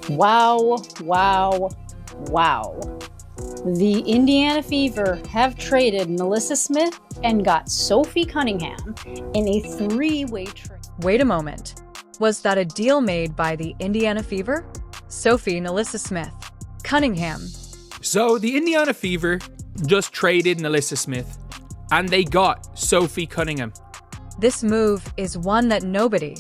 Wow, wow, wow. The Indiana Fever have traded NaLyssa Smith and got Sophie Cunningham in a three-way trade. Wait a moment. Was that a deal made by the Indiana Fever? Sophie, NaLyssa Smith, Cunningham. So the Indiana Fever just traded NaLyssa Smith and they got Sophie Cunningham. This move is one that nobody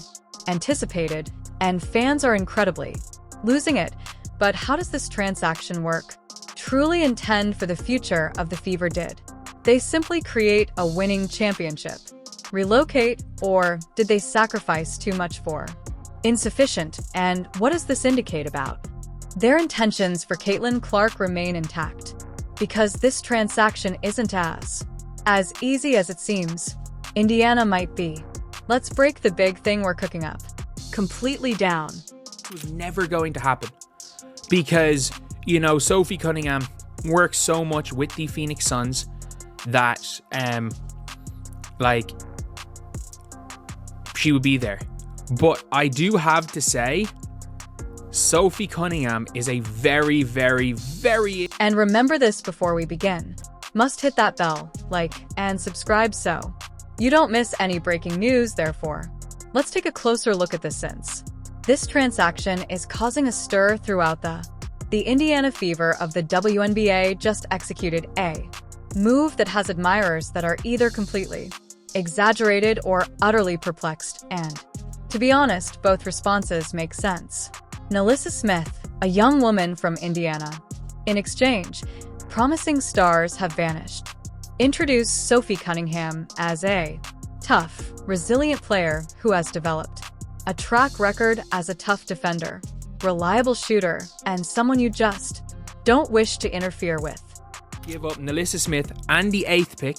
anticipated, and fans are incredibly losing it. But how does this transaction work? Truly intend for the future of the Fever did they simply create a winning championship? Relocate, or did they sacrifice too much for insufficient? And what does this indicate about their intentions for Caitlin Clark remain intact? Because this transaction isn't as easy as it seems. Indiana might be. Let's break the big thing we're cooking up completely down. It was never going to happen because, Sophie Cunningham works so much with the Phoenix Suns that, she would be there. But I do have to say, Sophie Cunningham is a very, very, very... And remember this before we begin. Must hit that bell, like, and subscribe so you don't miss any breaking news. Therefore, let's take a closer look at this since this transaction is causing a stir throughout the Indiana Fever of the WNBA just executed a move that has admirers that are either completely exaggerated or utterly perplexed, and to be honest, both responses make sense. NaLyssa Smith, a young woman from Indiana. In exchange, promising stars have vanished. Introduce Sophie Cunningham as a tough, resilient player who has developed a track record as a tough defender, reliable shooter, and someone you just don't wish to interfere with. Give up NaLyssa Smith and the 8th pick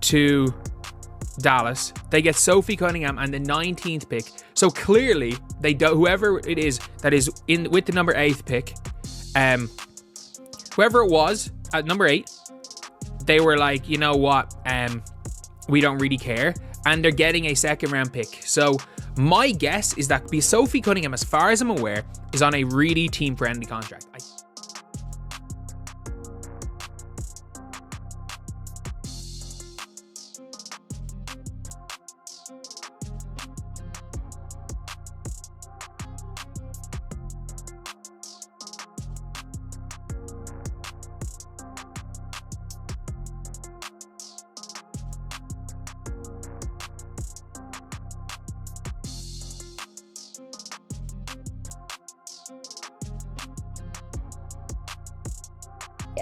to Dallas. They get Sophie Cunningham and the 19th pick. So clearly, they don't. Whoever it is that is in with the number 8th pick, whoever it was at number 8, they were like, you know what? We don't really care, and they're getting a 2nd round pick. So my guess is that Sophie Cunningham, as far as I'm aware, is on a really team friendly contract.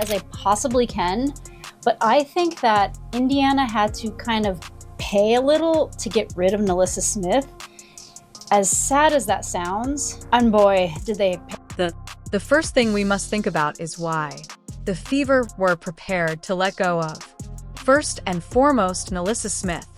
As I possibly can, but I think that Indiana had to kind of pay a little to get rid of NaLyssa Smith. As sad as that sounds, and boy, did they pay. The first thing we must think about is why the Fever were prepared to let go of. First and foremost, NaLyssa Smith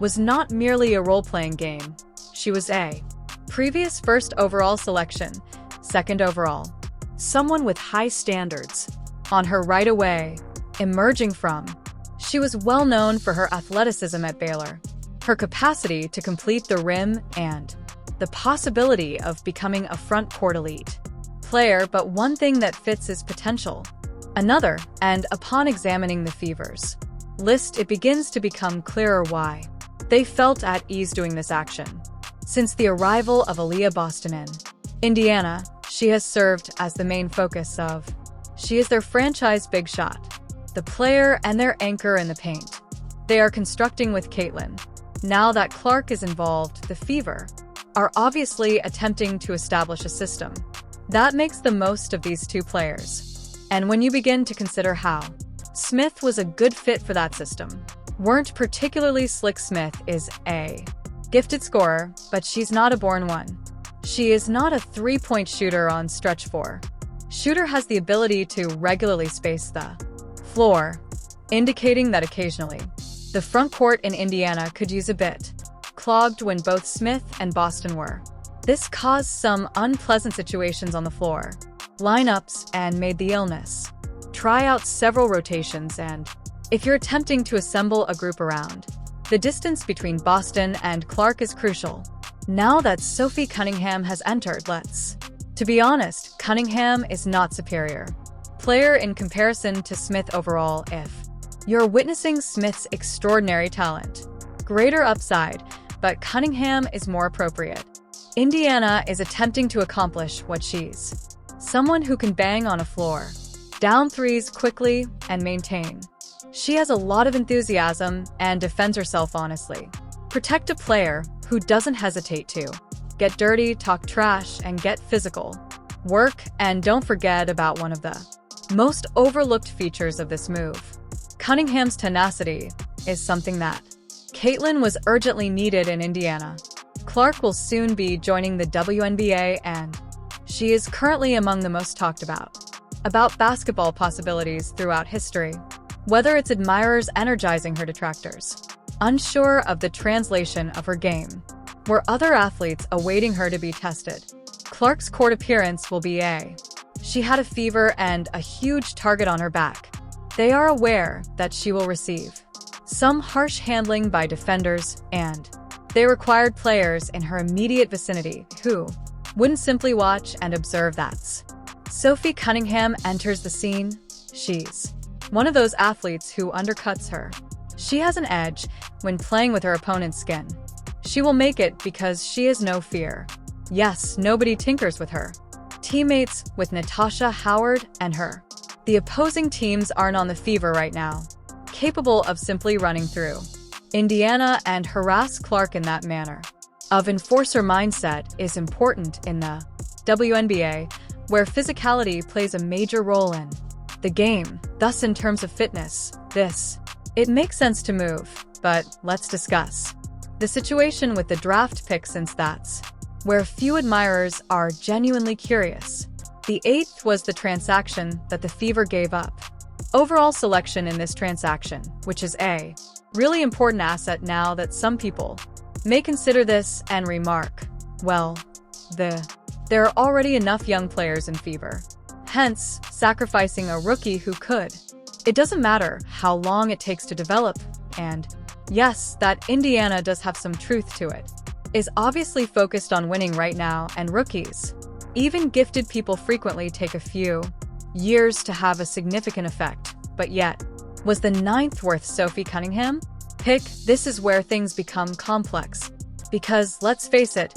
was not merely a role-playing game. She was a previous 1st overall selection, 2nd overall, someone with high standards on her right away, emerging from. She was well known for her athleticism at Baylor, her capacity to complete the rim, and the possibility of becoming a front court elite player. But one thing that fits is potential. Another, and upon examining the Fever's list, it begins to become clearer why they felt at ease doing this action. Since the arrival of Aaliyah Boston in Indiana, she has served as the main focus of. She is their franchise big shot, the player and their anchor in the paint. They are constructing with Caitlin. Now that Clark is involved, the Fever are obviously attempting to establish a system that makes the most of these two players. And when you begin to consider how Smith was a good fit for that system, weren't particularly slick. Smith is a gifted scorer, but she's not a born one. She is not a three-point shooter on stretch 4. Shooter has the ability to regularly space the floor, indicating that occasionally the front court in Indiana could use a bit clogged when both Smith and Boston were. This caused some unpleasant situations on the floor, lineups, and made the illness try out several rotations. And if you're attempting to assemble a group around, the distance between Boston and Clark is crucial. Now that Sophie Cunningham has entered, To be honest, Cunningham is not superior player in comparison to Smith overall. If you're witnessing Smith's extraordinary talent, greater upside, but Cunningham is more appropriate. Indiana is attempting to accomplish what she's someone who can bang on a floor, down threes quickly, and maintain. She has a lot of enthusiasm and defends herself honestly. Protect a player who doesn't hesitate to get dirty, talk trash, and get physical. Work, and don't forget about one of the most overlooked features of this move. Cunningham's tenacity is something that Caitlin was urgently needed in Indiana. Clark will soon be joining the WNBA, and she is currently among the most talked about basketball possibilities throughout history, whether it's admirers energizing her detractors, unsure of the translation of her game, or other athletes awaiting her to be tested. Clark's court appearance will be She had a fever and a huge target on her back. They are aware that she will receive some harsh handling by defenders, and they required players in her immediate vicinity who wouldn't simply watch and observe that. Sophie Cunningham enters the scene. She's one of those athletes who undercuts her. She has an edge when playing with her opponent's skin. She will make it because she has no fear. Yes, nobody tinkers with her. Teammates with Natasha Howard and her. The opposing teams aren't on the fever right now, capable of simply running through Indiana and harass Clark in that manner. Of enforcer mindset is important in the WNBA, where physicality plays a major role in the game. Thus, in terms of fitness, it makes sense to move, but let's discuss the situation with the draft pick, since that's where few admirers are genuinely curious. The 8th was the transaction that the Fever gave up. Overall selection in this transaction, which is a really important asset now that some people may consider this and remark, well, there are already enough young players in Fever. Hence, sacrificing a rookie who could. It doesn't matter how long it takes to develop, and yes, that Indiana does have some truth to it, is obviously focused on winning right now, and rookies, even gifted people, frequently take a few years to have a significant effect. But yet, was the 9th worth Sophie Cunningham pick? This is where things become complex, because let's face it,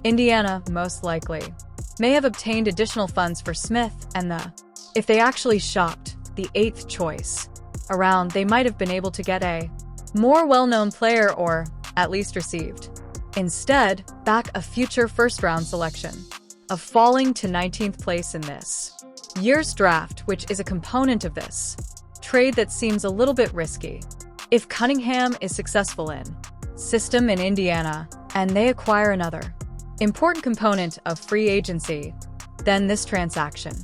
Indiana most likely may have obtained additional funds for Smith, and if they actually shopped the 8th choice around, they might have been able to get a more well-known player, or at least received instead back a future first-round selection of falling to 19th place in this year's draft, which is a component of this trade that seems a little bit risky. If Cunningham is successful in system in Indiana and they acquire another important component of free agency, then this transaction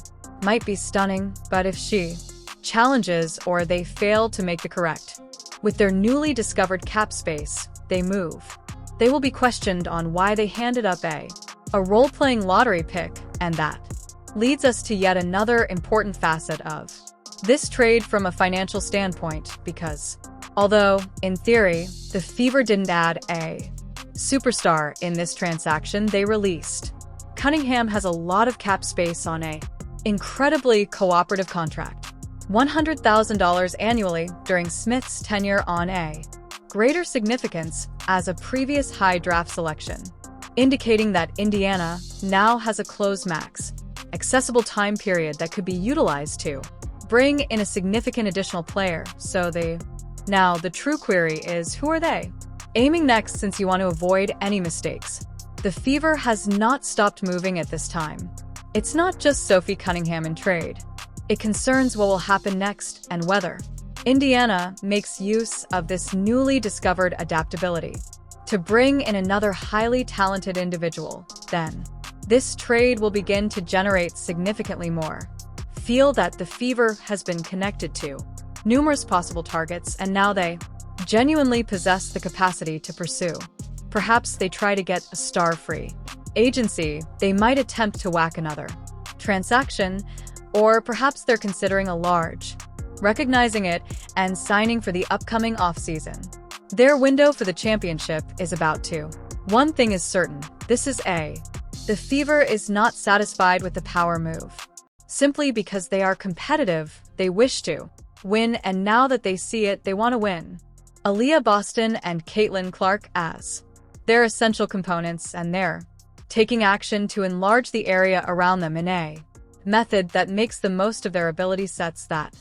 might be stunning. But if she challenges or they fail to make the correct with their newly discovered cap space, they will be questioned on why they handed up a role-playing lottery pick, and that leads us to yet another important facet of this trade from a financial standpoint, because although, in theory, the Fever didn't add a superstar in this transaction, they released Cunningham has a lot of cap space on a incredibly cooperative contract, $100,000 annually during Smith's tenure, on a greater significance as a previous high draft selection, indicating that Indiana now has a close max accessible time period that could be utilized to bring in a significant additional player. So now the true query is, who are they aiming next, since you want to avoid any mistakes? The Fever has not stopped moving at this time. It's not just Sophie Cunningham in trade. It concerns what will happen next and whether Indiana makes use of this newly discovered adaptability to bring in another highly talented individual. Then this trade will begin to generate significantly more. Feel that the Fever has been connected to numerous possible targets, and now they genuinely possess the capacity to pursue. Perhaps they try to get a star-free agency. They might attempt to whack another transaction, or perhaps they're considering a large, recognizing it and signing for the upcoming offseason. Their window for the championship is about to One thing is certain, this is A. The Fever is not satisfied with the power move. Simply because they are competitive, they wish to win, and now that they see it, they want to win. Aaliyah Boston and Caitlin Clark as they're essential components, and they're taking action to enlarge the area around them in a method that makes the most of their ability sets. That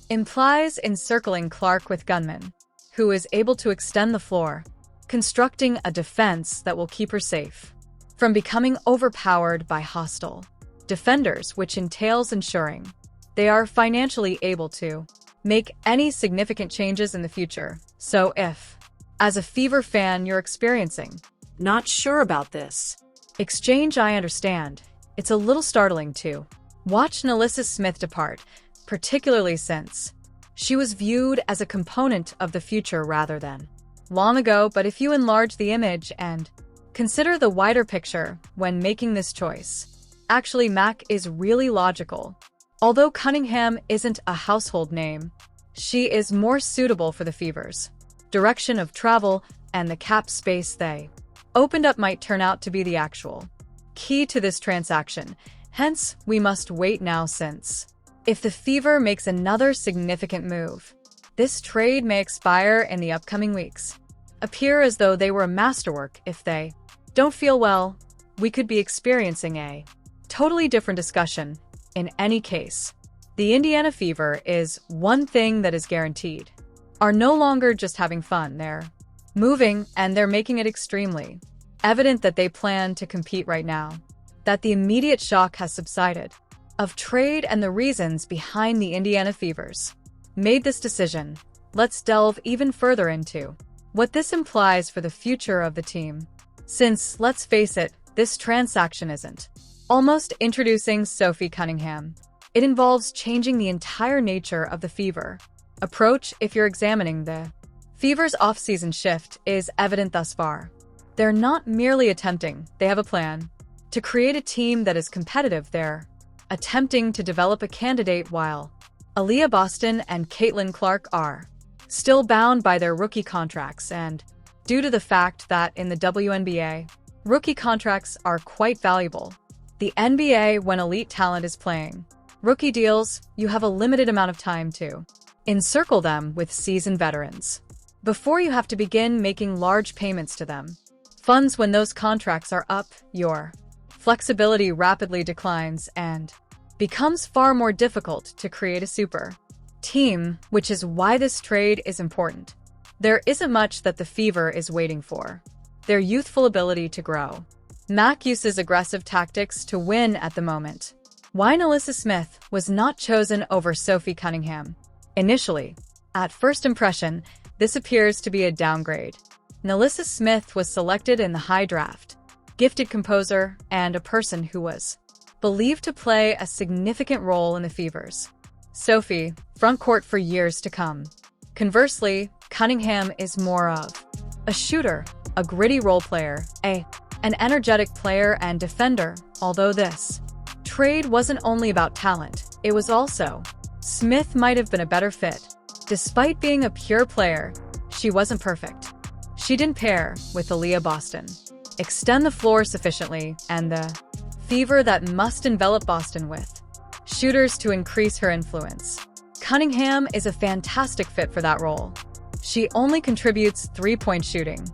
implies encircling Clark with gunmen, who is able to extend the floor, constructing a defense that will keep her safe from becoming overpowered by hostile defenders, which entails ensuring they are financially able to make any significant changes in the future. So if, as a Fever fan, you're experiencing Not sure about this. exchange, I understand. It's a little startling to watch NaLyssa Smith depart, particularly since she was viewed as a component of the future rather than long ago. But if you enlarge the image and consider the wider picture when making this choice, actually Mac is really logical. Although Cunningham isn't a household name, she is more suitable for the Fever's direction of travel, and the cap space they opened up might turn out to be the actual key to this transaction. Hence, we must wait now, since if the Fever makes another significant move, this trade may expire in the upcoming weeks. Appear as though they were a masterwork. If they don't feel well, we could be experiencing a totally different discussion. In any case, the Indiana Fever is one thing that is guaranteed. Are no longer just having fun, they're moving, and they're making it extremely evident that they plan to compete right now. That the immediate shock has subsided of trade and the reasons behind the Indiana Fevers made this decision. Let's delve even further into what this implies for the future of the team. Since, let's face it, this transaction isn't almost introducing Sophie Cunningham. It involves changing the entire nature of the Fever approach. If you're examining the Fever's off-season shift, is evident thus far. They're not merely attempting, they have a plan to create a team that is competitive. They're attempting to develop a candidate, while Aaliyah Boston and Caitlin Clark are still bound by their rookie contracts, and due to the fact that in the WNBA, rookie contracts are quite valuable. The NBA, when elite talent is playing rookie deals, you have a limited amount of time to encircle them with seasoned veterans before you have to begin making large payments to them. Funds when those contracts are up, your flexibility rapidly declines and becomes far more difficult to create a super team, which is why this trade is important. There isn't much that the Fever is waiting for: their youthful ability to grow. Mac uses aggressive tactics to win at the moment. Why NaLyssa Smith was not chosen over Sophie Cunningham. Initially, at first impression, this appears to be a downgrade. NaLyssa Smith was selected in the high draft, gifted composer, and a person who was believed to play a significant role in the Fevers Sophie front court for years to come. Conversely, Cunningham is more of a shooter, a gritty role player, an energetic player and defender. Although this trade wasn't only about talent, it was also Smith might have been a better fit. Despite being a pure player, she wasn't perfect. She didn't pair with Aaliyah Boston, extend the floor sufficiently, and the Fever that must envelop Boston with shooters to increase her influence. Cunningham is a fantastic fit for that role. She only contributes three-point shooting.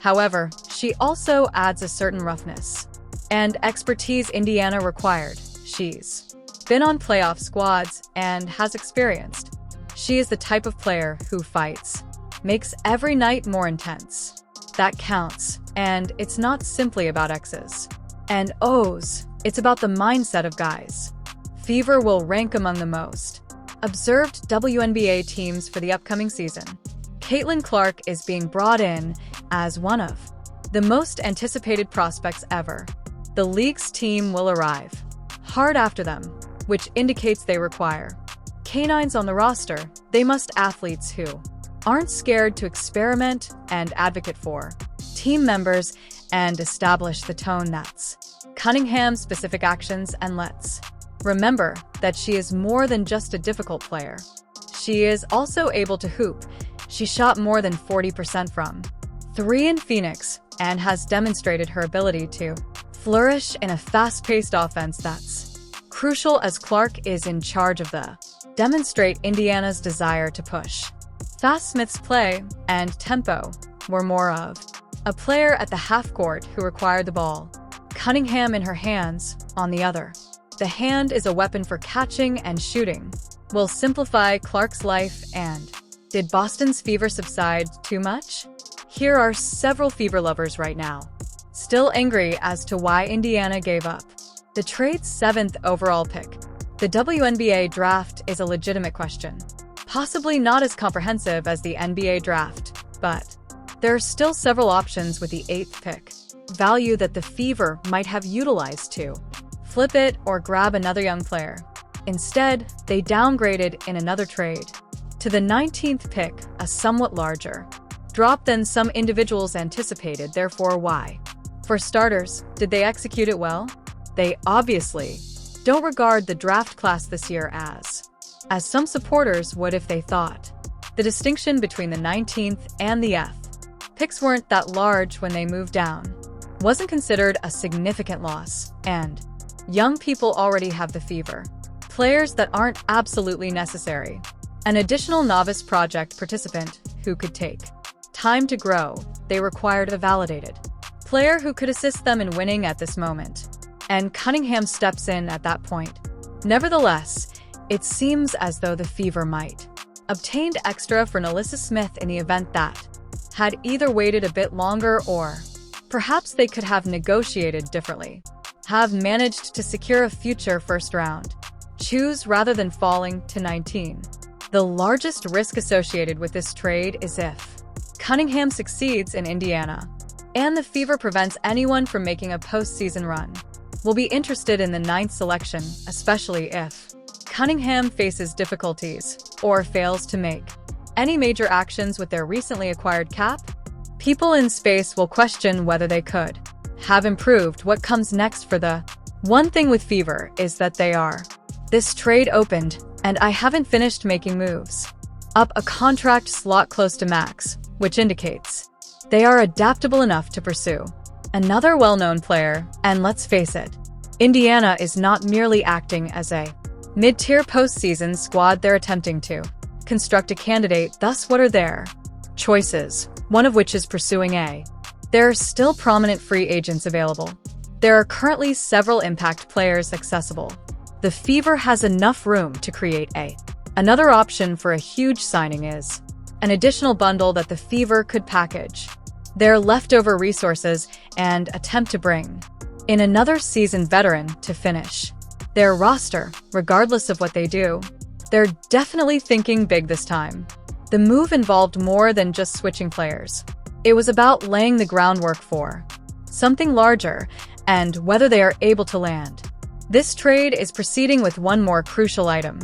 However, she also adds a certain roughness and expertise Indiana required. She's been on playoff squads and has experienced. She is the type of player who fights, makes every night more intense. That counts, and it's not simply about X's and O's, it's about the mindset of guys. Fever will rank among the most observed WNBA teams for the upcoming season. Caitlin Clark is being brought in as one of the most anticipated prospects ever. The league's team will arrive hard after them, which indicates they require canines on the roster. They must athletes who aren't scared to experiment and advocate for team members and establish the tone. That's Cunningham's specific actions, and let's remember that she is more than just a difficult player. She is also able to hoop. She shot more than 40% from 3 in Phoenix and has demonstrated her ability to flourish in a fast-paced offense that's crucial as Clark is in charge of the demonstrate Indiana's desire to push. Fast Smith's play and tempo were more of a player at the half-court who required the ball. Cunningham in her hands, on the other. The hand is a weapon for catching and shooting. Will simplify Clark's life. And did Boston's fever subside too much? Here are several fever lovers right now, still angry as to why Indiana gave up the trade's 7th overall pick. The WNBA draft is a legitimate question. Possibly not as comprehensive as the NBA draft, but there are still several options with the 8th pick. Value that the Fever might have utilized to flip it or grab another young player. Instead, they downgraded in another trade to the 19th pick, a somewhat larger drop than some individuals anticipated. Therefore, why? For starters, did they execute it well? They obviously don't regard the draft class this year as some supporters would if they thought the distinction between the 19th and the F picks weren't that large when they moved down. Wasn't considered a significant loss, and young people already have the Fever. Players that aren't absolutely necessary. An additional novice project participant who could take time to grow. They required a validated player who could assist them in winning at this moment. And Cunningham steps in at that point. Nevertheless, it seems as though the Fever might obtained extra for NaLyssa Smith in the event that had either waited a bit longer or perhaps they could have negotiated differently, have managed to secure a future first round choose rather than falling to 19. The largest risk associated with this trade is if Cunningham succeeds in Indiana, and the Fever prevents anyone from making a postseason run. We'll be interested in the 9th selection, especially if Cunningham faces difficulties or fails to make any major actions with their recently acquired cap. People in space will question whether they could have improved. What comes next for the one thing with Fever is that they are. This trade opened, and I haven't finished making moves. Up a contract slot close to max, which indicates they are adaptable enough to pursue another well-known player, and let's face it, Indiana is not merely acting as a mid-tier postseason squad. They're attempting to construct a candidate. Thus, what are their choices? One of which is pursuing a. There are still prominent free agents available. There are currently several impact players accessible. The Fever has enough room to create a. Another option for a huge signing is an additional bundle that the Fever could package their leftover resources and attempt to bring in another seasoned veteran to finish their roster. Regardless of what they do, they're definitely thinking big this time. The move involved more than just switching players. It was about laying the groundwork for something larger, and whether they are able to land. This trade is proceeding with one more crucial item.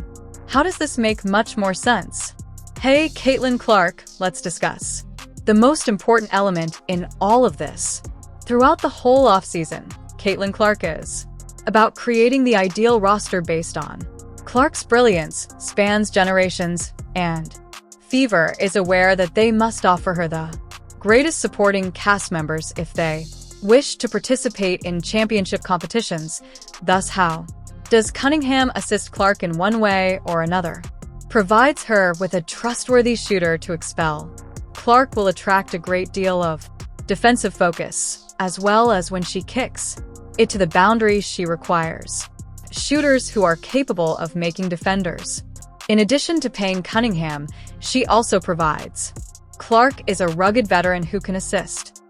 How does this make much more sense? Hey, Caitlin Clark, let's discuss the most important element in all of this. Throughout the whole offseason, Caitlin Clark is about creating the ideal roster based on Clark's brilliance spans generations, and Fever is aware that they must offer her the greatest supporting cast members if they wish to participate in championship competitions. Thus, how does Cunningham assist Clark in one way or another? Provides her with a trustworthy shooter to expel. Clark will attract a great deal of defensive focus, as well as when she kicks it to the boundaries. She requires shooters who are capable of making defenders. In addition to paying Cunningham, she also provides Clark is a rugged veteran who can assist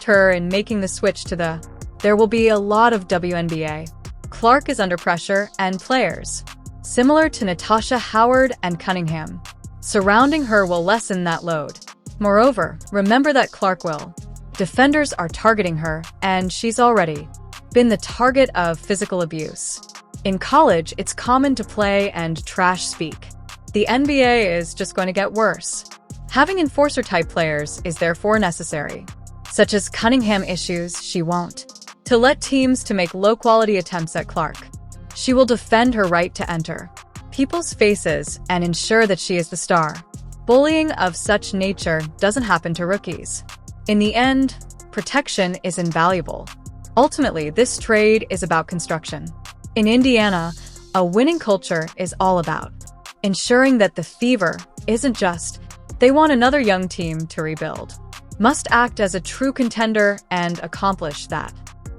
her in making the switch to the. There will be a lot of WNBA. Clark is under pressure, and players similar to Natasha Howard and Cunningham surrounding her will lessen that load. Moreover, remember that Clark will. Defenders are targeting her, and she's already been the target of physical abuse. In college, it's common to play and trash speak. The NBA is just going to get worse. Having enforcer-type players is therefore necessary, such as Cunningham issues. She won't to let teams to make low-quality attempts at Clark. She will defend her right to enter people's faces and ensure that she is the star. Bullying of such nature doesn't happen to rookies. In the end, protection is invaluable. Ultimately, this trade is about construction. In Indiana, a winning culture is all about ensuring that the Fever isn't just they want another young team to rebuild. Must act as a true contender and accomplish that.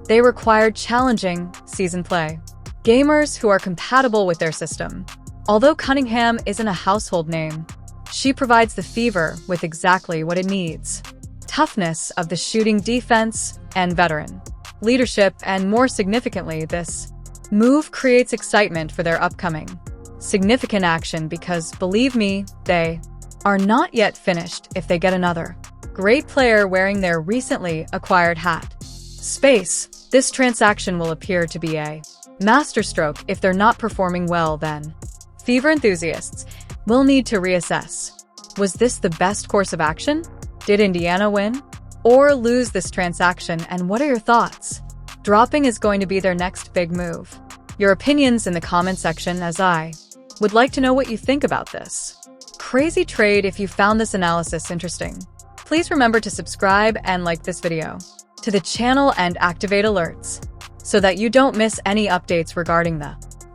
They require challenging season play. Gamers who are compatible with their system. Although Cunningham isn't a household name, she provides the Fever with exactly what it needs. Toughness of the shooting defense and veteran. Leadership, and more significantly, this move creates excitement for their upcoming significant action because, believe me, they are not yet finished if they get another great player wearing their recently acquired hat. Space. This transaction will appear to be a masterstroke if they're not performing well then. Fever enthusiasts will need to reassess. Was this the best course of action? Did Indiana win or lose this transaction, and what are your thoughts? Dropping is going to be their next big move. Your opinions in the comment section, as I would like to know what you think about this crazy trade. If you found this analysis interesting, please remember to subscribe and like this video to the channel and activate alerts so that you don't miss any updates regarding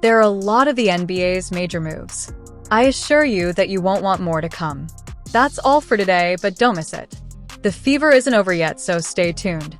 there are a lot of the NBA's major moves. I assure you that you won't want more to come. That's all for today, but don't miss it. The Fever isn't over yet, so stay tuned.